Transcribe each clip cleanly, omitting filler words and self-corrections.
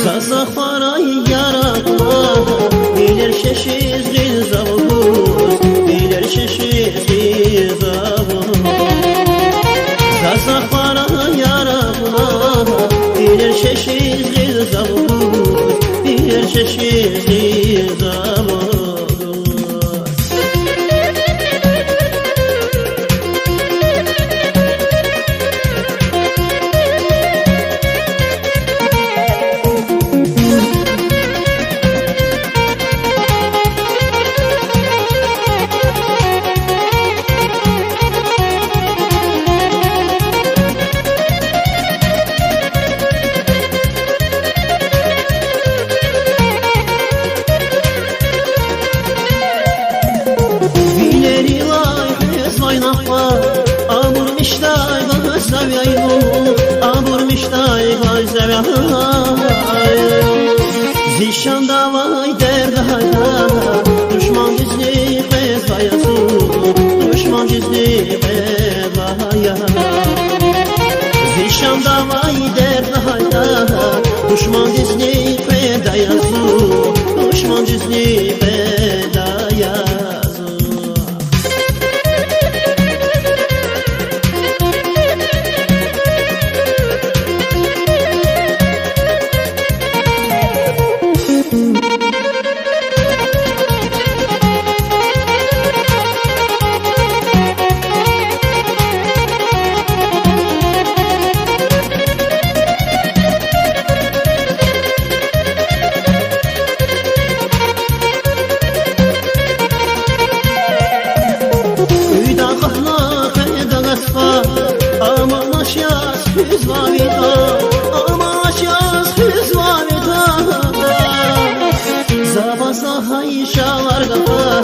Kazaklara yaratma bilir şeşiz zavuz, bilir şeşiz zavuz. Kazaklara yaratma bilir şeşiz zavuz, bilir şeşiz zavuz. Amur mishtai gazavyayu, amur mishtai gazavyayu. Zişan davay derdaya, düşman gizli bezayası, düşman gizli bezaya. Zişan davay derdaya, düşman gizli bezayası, düşman gizli bezayası. Amaşyas hüzvavida, amaşyas hüzvavida. Zabaza hayşalar gafar,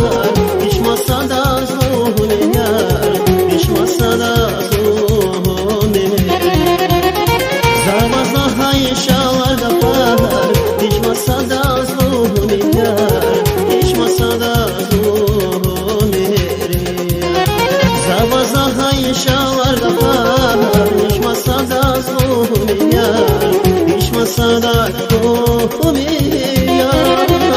pişmasa da zuhun yar, pişmasa da zuhun yar. Zabaza hayşalar gafar, pişmasa da zuhun yar, pişmasa da zuhun yar. Zabaza hayşalar gafar, pişmasa da zuhun yar, pişmasa da zuhun yar.